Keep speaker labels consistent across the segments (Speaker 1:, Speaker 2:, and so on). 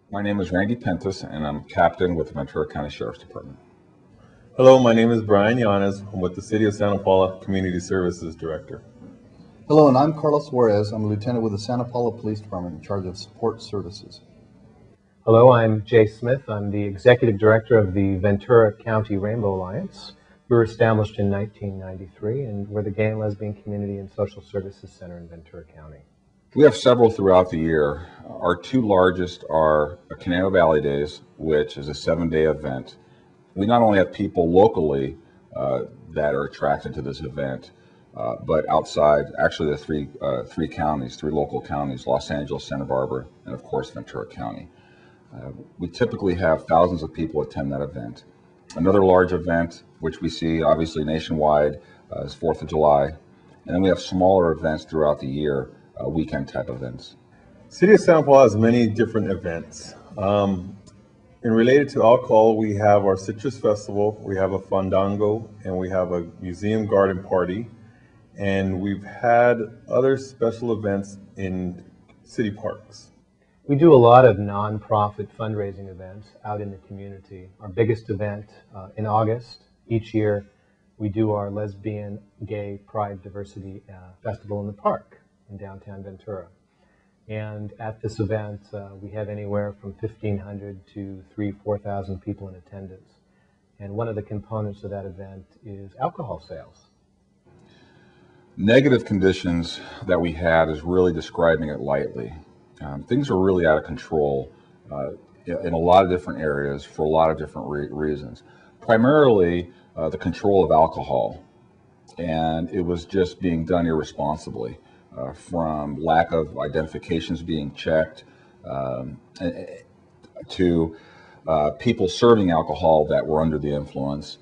Speaker 1: My name is Randy Pentis, and I'm captain with the Ventura County Sheriff's Department.
Speaker 2: Hello, my name is Brian Yanes. I'm with the City of Santa Paula Community Services Director.
Speaker 3: Hello, and I'm Carlos Suarez. I'm a lieutenant with the Santa Paula Police Department in charge of support services.
Speaker 4: Hello, I'm Jay Smith. I'm the Executive Director of the Ventura County Rainbow Alliance. We were established in 1993, and we're the Gay and Lesbian Community and Social Services Center in Ventura County.
Speaker 1: We have several throughout the year. Our two largest are Canano Valley Days, which is a 7-day event. We not only have people locally that are attracted to this event, but outside, actually the three local counties, Los Angeles, Santa Barbara, and of course Ventura County. We typically have thousands of people attend that event. Another large event, which we see obviously nationwide, is 4th of July. And then we have smaller events throughout the year, weekend type events.
Speaker 2: City of Santa Paula has many different events. And related to alcohol, we have our Citrus Festival, we have a Fandango, and we have a museum garden party. And we've had other special events in city parks.
Speaker 4: We do a lot of nonprofit fundraising events out in the community. Our biggest event in August each year, we do our Lesbian, Gay, Pride, Diversity Festival in the park in downtown Ventura. And at this event, we have anywhere from 1,500 to 4,000 people in attendance. And one of the components of that event is alcohol sales.
Speaker 1: Negative conditions that we had is really describing it lightly. Things are really out of control in a lot of different areas for a lot of different reasons. Primarily the control of alcohol, and it was just being done irresponsibly. From lack of identifications being checked to people serving alcohol that were under the influence.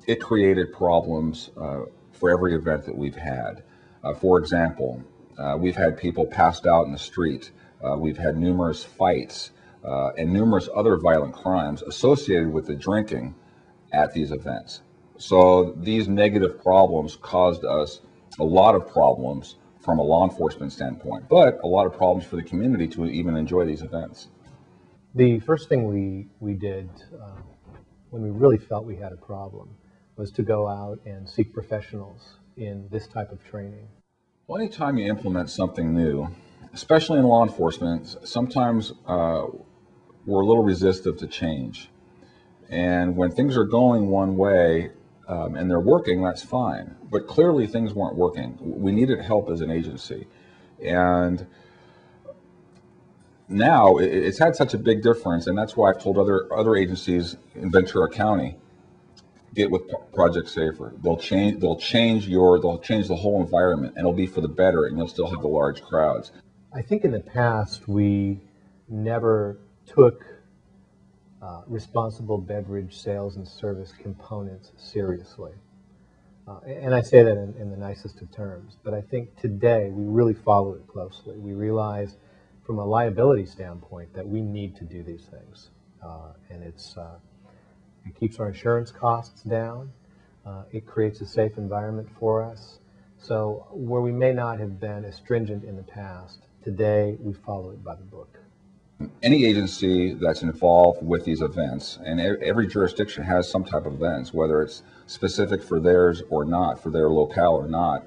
Speaker 1: It created problems for every event that we've had. For example, we've had people passed out in the street. We've had numerous fights and numerous other violent crimes associated with the drinking at these events. So these negative problems caused us a lot of problems from a law enforcement standpoint, but a lot of problems for the community to even enjoy these events.
Speaker 4: The first thing we did when we really felt we had a problem was to go out and seek professionals in this type of training.
Speaker 1: Well, anytime you implement something new, especially in law enforcement, sometimes we're a little resistant to change. And when things are going one way, and they're working, that's fine. But clearly things weren't working. We needed help as an agency. And now it's had such a big difference, and that's why I've told other agencies in Ventura County, get with Project Safer. They'll change the whole environment, and it'll be for the better, and you'll still have the large crowds.
Speaker 4: I think in the past we never took responsible beverage sales and service components seriously. And I say that in the nicest of terms, but I think today we really follow it closely. We realize from a liability standpoint that we need to do these things. And it keeps our insurance costs down. It creates a safe environment for us. So where we may not have been as stringent in the past, today we follow it by the book.
Speaker 1: Any agency that's involved with these events, and every jurisdiction has some type of events, whether it's specific for theirs or not, for their locale or not,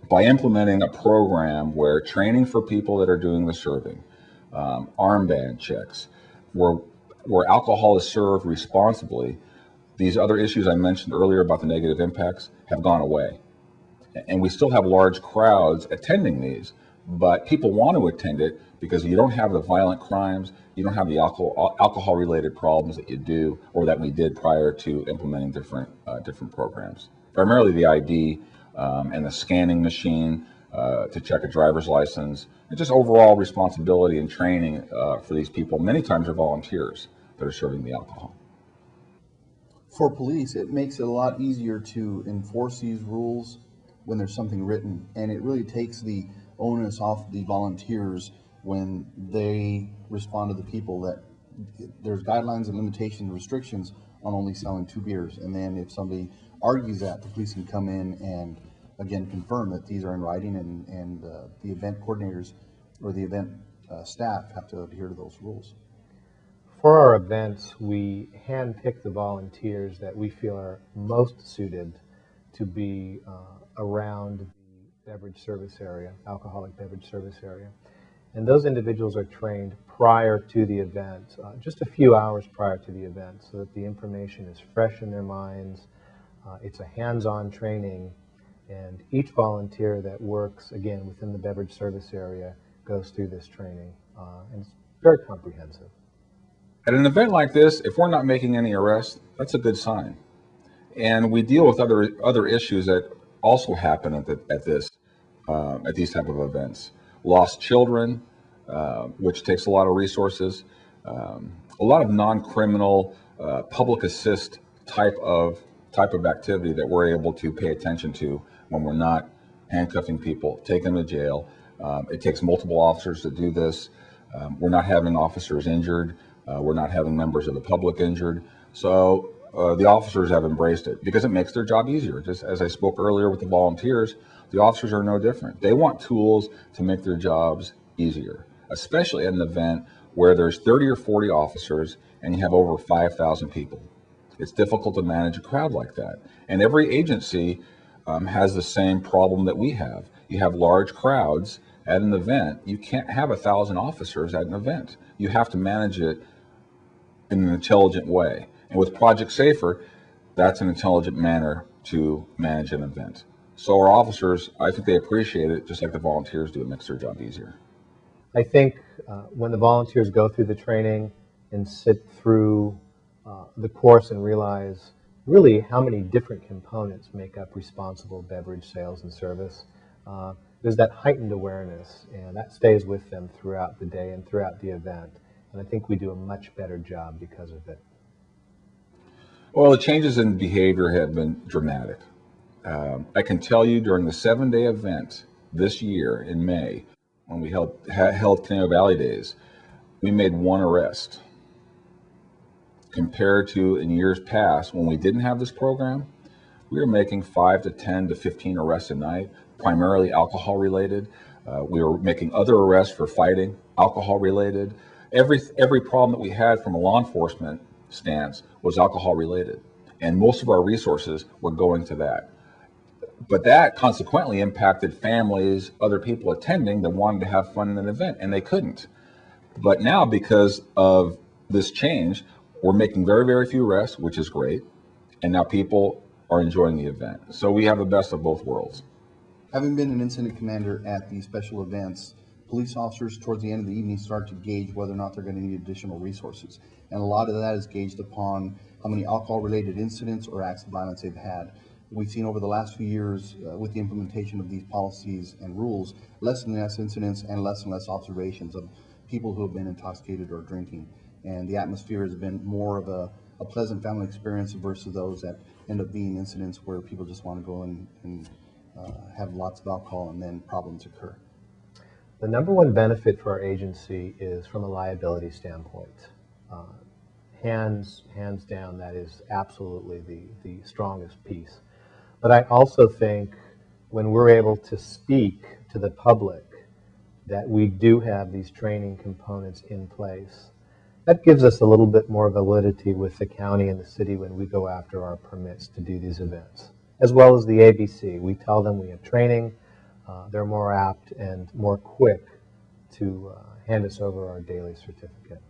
Speaker 1: by implementing a program where training for people that are doing the serving, armband checks, where alcohol is served responsibly, these other issues I mentioned earlier about the negative impacts have gone away. And we still have large crowds attending these, but people want to attend it because you don't have the violent crimes, you don't have the alcohol-related problems that you do or that we did prior to implementing different programs. Primarily the ID and the scanning machine to check a driver's license, and just overall responsibility and training for these people. Many times are volunteers that are serving the alcohol.
Speaker 3: For police, it makes it a lot easier to enforce these rules when there's something written, and it really takes the onus off the volunteers when they respond to the people that there's guidelines and limitations and restrictions on only selling 2 beers. And then if somebody argues that, the police can come in and again confirm that these are in writing, and the event coordinators or the event staff have to adhere to those rules.
Speaker 4: For our events, we handpick the volunteers that we feel are most suited to be around the beverage service area, alcoholic beverage service area. And those individuals are trained prior to the event, just a few hours prior to the event, so that the information is fresh in their minds. It's a hands-on training, and each volunteer that works, again, within the beverage service area goes through this training, and it's very comprehensive.
Speaker 1: At an event like this, if we're not making any arrests, that's a good sign. And we deal with other issues that also happen at these type of events. Lost children, which takes a lot of resources, a lot of non-criminal public assist type of activity that we're able to pay attention to when we're not handcuffing people, taking them to jail. It takes multiple officers to do this. We're not having officers injured. We're not having members of the public injured. So the officers have embraced it because it makes their job easier. Just as I spoke earlier with the volunteers, the officers are no different. They want tools to make their jobs easier, especially at an event where there's 30 or 40 officers and you have over 5,000 people. It's difficult to manage a crowd like that. And every agency has the same problem that we have. You have large crowds at an event. You can't have 1,000 officers at an event. You have to manage it in an intelligent way. And with Project Safer, that's an intelligent manner to manage an event. So our officers, I think they appreciate it just like the volunteers do. It makes their job easier.
Speaker 4: I think when the volunteers go through the training and sit through the course and realize really how many different components make up responsible beverage sales and service, there's that heightened awareness, and that stays with them throughout the day and throughout the event. And I think we do a much better job because of it.
Speaker 1: Well, the changes in behavior have been dramatic. I can tell you during the 7-day event this year in May, when we held Caneo Valley Days, we made 1 arrest. Compared to in years past, when we didn't have this program, we were making 5 to 10 to 15 arrests a night, primarily alcohol related. We were making other arrests for fighting, alcohol related. Every problem that we had from a law enforcement stance was alcohol related, and most of our resources were going to that. But that consequently impacted families, other people attending that wanted to have fun in an event, and they couldn't. But now, because of this change, we're making very, very few arrests, which is great, and now people are enjoying the event. So we have the best of both worlds.
Speaker 3: Having been an incident commander at these special events, police officers towards the end of the evening start to gauge whether or not they're going to need additional resources. And a lot of that is gauged upon how many alcohol-related incidents or acts of violence they've had. We've seen over the last few years with the implementation of these policies and rules, less and less incidents and less observations of people who have been intoxicated or drinking. And the atmosphere has been more of a pleasant family experience versus those that end up being incidents where people just want to go and have lots of alcohol and then problems occur.
Speaker 4: The number one benefit for our agency is from a liability standpoint. Hands down, that is absolutely the strongest piece. But I also think when we're able to speak to the public that we do have these training components in place, that gives us a little bit more validity with the county and the city when we go after our permits to do these events, as well as the ABC. We tell them we have training. They're more apt and more quick to hand us over our daily certificate.